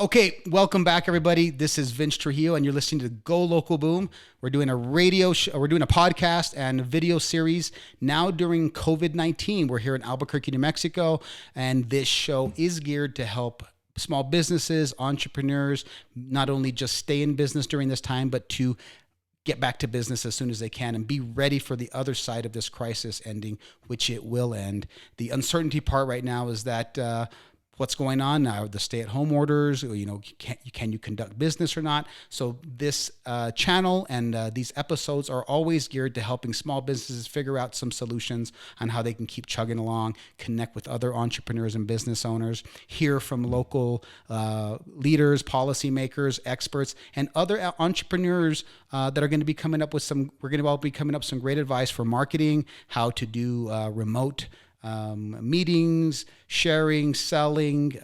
Okay, welcome back, everybody. This is Vince Trujillo, and you're listening to Go Local Boom. We're doing a we're doing a podcast and a video series now during COVID-19. We're here in Albuquerque, New Mexico, and this show is geared to help small businesses, entrepreneurs, not only just stay in business during this time, but to get back to business as soon as they can and be ready for the other side of this crisis ending, which it will end. The uncertainty part right now is that what's going on now, the stay-at-home orders, can you conduct business or not? So this channel and these episodes are always geared to helping small businesses figure out some solutions on how they can keep chugging along, connect with other entrepreneurs and business owners, hear from local leaders, policymakers, experts, and other entrepreneurs that are going to be coming up with we're going to all be coming up with some great advice for marketing, how to do remote meetings, sharing, selling,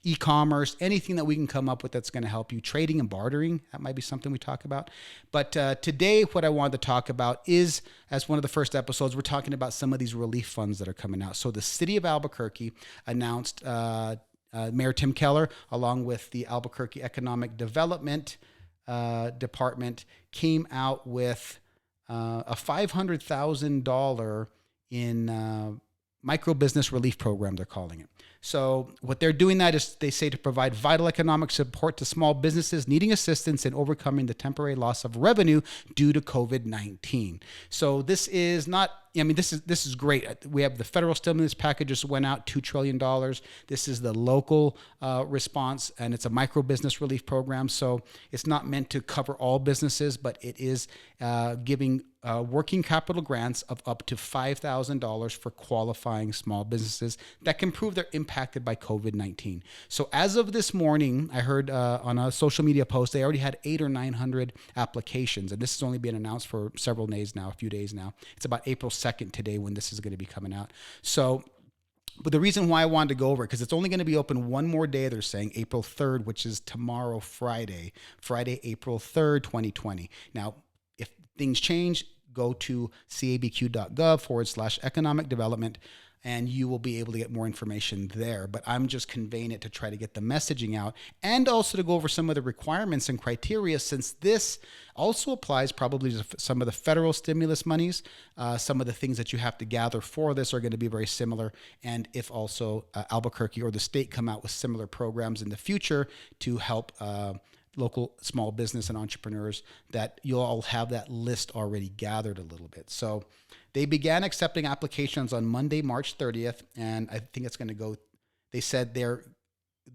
e-commerce, anything that we can come up with that's going to help you. Trading and bartering, that might be something we talk about. But today, what I wanted to talk about is, as one of the first episodes, we're talking about some of these relief funds that are coming out. So the city of Albuquerque announced, Mayor Tim Keller, along with the Albuquerque Economic Development Department, came out with a $500,000 in MicroBusiness relief program, they're calling it. So what they're doing that is they say to provide vital economic support to small businesses needing assistance in overcoming the temporary loss of revenue due to COVID-19. So this is not, this is great. We have the federal stimulus package just went out, $2 trillion. This is the local response, and it's a micro-business relief program. So it's not meant to cover all businesses, but it is giving working capital grants of up to $5,000 for qualifying small businesses that can prove they're impacted by COVID-19. So as of this morning, I heard on a social media post, they already had 800 or 900 applications, and this has only been announced for several days now, a few days now. It's about April 2nd today when this is going to be coming out. So, but the reason why I wanted to go over it, because it's only going to be open one more day, they're saying April 3rd, which is tomorrow, Friday, April 3rd, 2020. Now, if things change, go to cabq.gov/economic development, and you will be able to get more information there. But I'm just conveying it to try to get the messaging out and also to go over some of the requirements and criteria, since this also applies probably to some of the federal stimulus monies. Some of the things that you have to gather for this are going to be very similar. And if also Albuquerque or the state come out with similar programs in the future to help local small business and entrepreneurs, that you'll all have that list already gathered a little bit. So they began accepting applications on Monday, March 30th, and I think it's going to go, they said they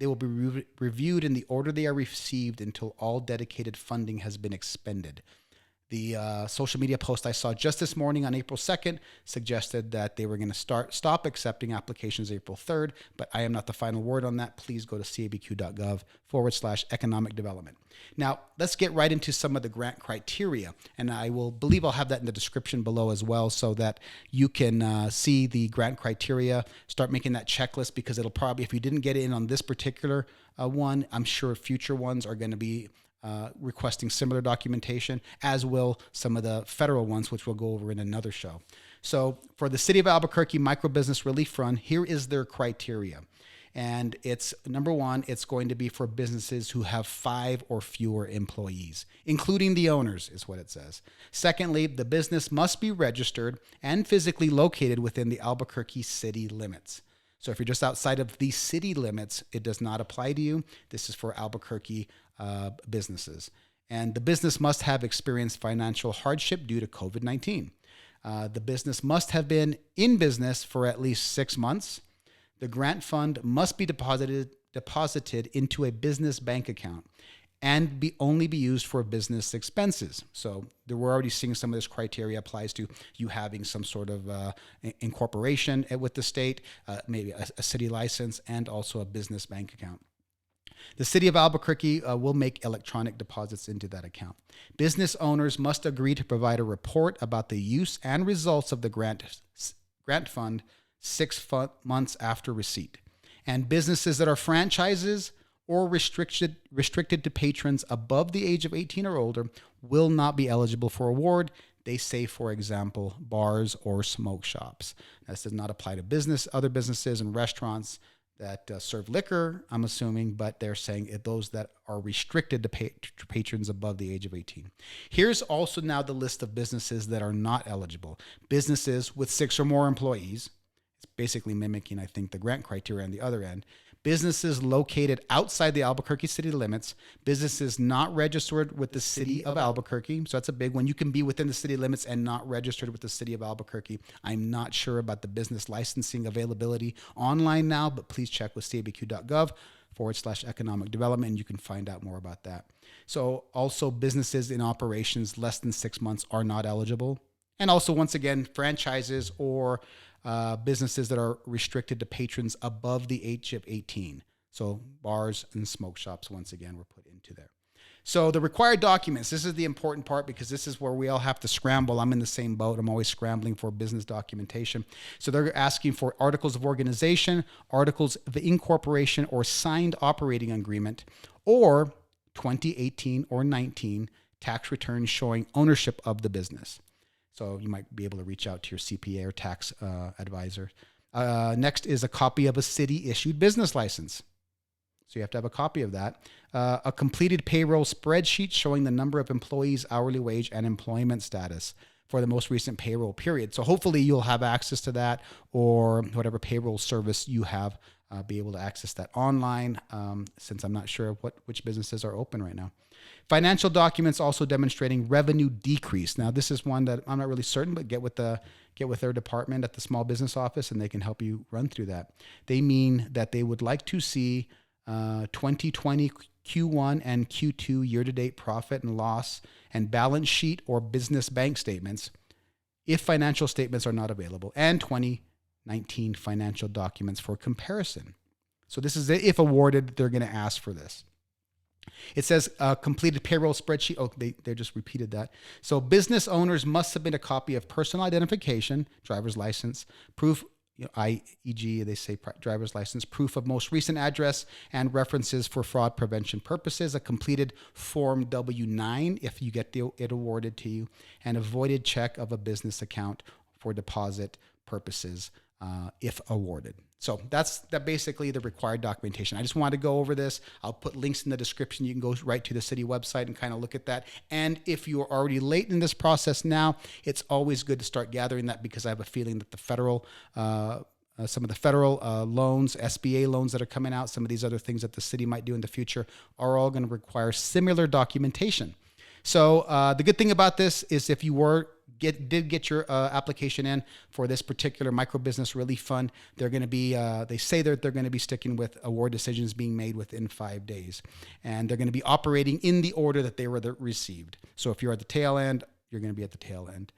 will be reviewed in the order they are received until all dedicated funding has been expended. The social media post I saw just this morning on April 2nd suggested that they were going to stop accepting applications April 3rd, but I am not the final word on that. Please go to cabq.gov/economic development. Now, let's get right into some of the grant criteria, and I believe I'll have that in the description below as well, so that you can see the grant criteria, start making that checklist, because it'll probably, if you didn't get in on this particular one, I'm sure future ones are going to be requesting similar documentation, as will some of the federal ones, which we'll go over in another show. So for the City of Albuquerque Microbusiness Relief Fund, here is their criteria. And it's number one, it's going to be for businesses who have 5 or fewer employees, including the owners, is what it says. Secondly, the business must be registered and physically located within the Albuquerque city limits. So if you're just outside of the city limits, it does not apply to you. This is for Albuquerque businesses. And the business must have experienced financial hardship due to COVID-19. The business must have been in business for at least 6 months. The grant fund must be deposited into a business bank account and only be used for business expenses. So we're already seeing some of this criteria applies to you having some sort of incorporation with the state, maybe a city license, and also a business bank account. The City of Albuquerque will make electronic deposits into that account. Business owners must agree to provide a report about the use and results of the grant fund 6 months after receipt. And businesses that are franchises or restricted to patrons above the age of 18 or older will not be eligible for award. They say, for example, bars or smoke shops. This does not apply to other businesses and restaurants that serve liquor, I'm assuming, but they're saying those that are restricted to patrons above the age of 18. Here's also now the list of businesses that are not eligible. Businesses with 6 or more employees. It's basically mimicking, I think, the grant criteria on the other end. Businesses located outside the Albuquerque city limits, businesses not registered with the city of Albuquerque. So that's a big one. You can be within the city limits and not registered with the city of Albuquerque. I'm not sure about the business licensing availability online now, but please check with cabq.gov/economic development, and you can find out more about that. So also businesses in operations less than 6 months are not eligible. And also, once again, franchises or businesses that are restricted to patrons above the age of 18. So bars and smoke shops, once again, were put into there. So the required documents, this is the important part because this is where we all have to scramble. I'm in the same boat. I'm always scrambling for business documentation. So they're asking for articles of organization, articles of incorporation, or signed operating agreement, or 2018 or 19 tax returns showing ownership of the business. So you might be able to reach out to your CPA or tax advisor. Next is a copy of a city-issued business license. So you have to have a copy of that. A completed payroll spreadsheet showing the number of employees, hourly wage, and employment status for the most recent payroll period. So hopefully you'll have access to that, or whatever payroll service you have, be able to access that online, since I'm not sure which businesses are open right now. Financial documents also demonstrating revenue decrease. Now, this is one that I'm not really certain, but get with their department at the small business office, and they can help you run through that. They mean that they would like to see 2020 Q1 and Q2 year-to-date profit and loss and balance sheet or business bank statements, if financial statements are not available, and 2019 financial documents for comparison. So this is if awarded, they're going to ask for this. It says completed payroll spreadsheet. Oh, they just repeated that. So business owners must submit a copy of personal identification, driver's license, proof, e.g., they say driver's license, proof of most recent address, and references for fraud prevention purposes, a completed Form W-9 if you get it awarded to you, and a voided check of a business account for deposit purposes if awarded. So that's basically the required documentation. I just wanted to go over this. I'll put links in the description. You can go right to the city website and kind of look at that. And if you're already late in this process now, it's always good to start gathering that, because I have a feeling that the federal, some of the federal loans, SBA loans that are coming out, some of these other things that the city might do in the future are all going to require similar documentation. So the good thing about this is if you did get your application in for this particular microbusiness relief fund, they're going to be, they say that they're going to be sticking with award decisions being made within 5 days. And they're going to be operating in the order that they were received. So if you're at the tail end, you're going to be at the tail end.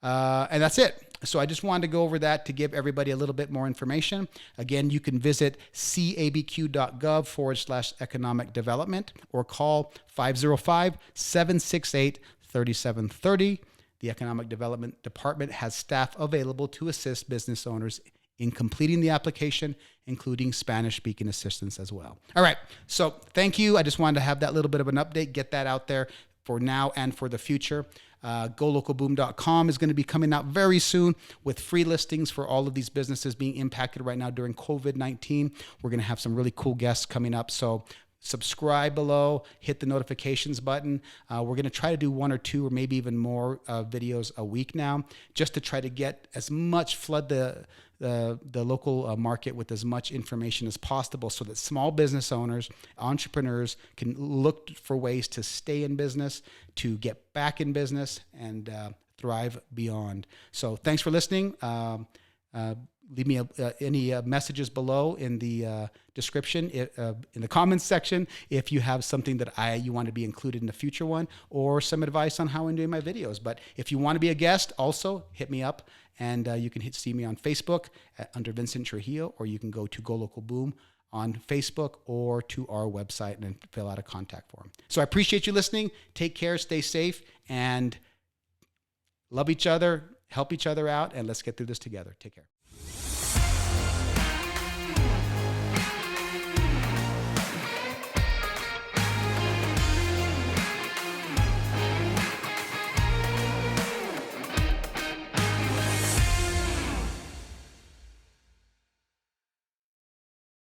And that's it. So I just wanted to go over that to give everybody a little bit more information. Again, you can visit cabq.gov/economic development or call 505-768-3730. The Economic Development Department has staff available to assist business owners in completing the application, including Spanish-speaking assistance as well. All right, so thank you. I just wanted to have that little bit of an update, get that out there for now and for the future. GoLocalBoom.com is going to be coming out very soon with free listings for all of these businesses being impacted right now during COVID-19. We're going to have some really cool guests coming up, so subscribe below, hit the notifications button. We're going to try to do 1 or 2 or maybe even more videos a week now, just to try to get as much, flood the local market with as much information as possible, so that small business owners, entrepreneurs can look for ways to stay in business, to get back in business, and thrive beyond. So thanks for listening. Leave me any messages below in the description, in the comments section, if you have something that you want to be included in the future one, or some advice on how I'm doing my videos. But if you want to be a guest, also hit me up, and you can see me on Facebook under Vincent Trujillo, or you can go to Go Local Boom on Facebook or to our website and fill out a contact form. So I appreciate you listening. Take care, stay safe, and love each other, help each other out, and let's get through this together. Take care.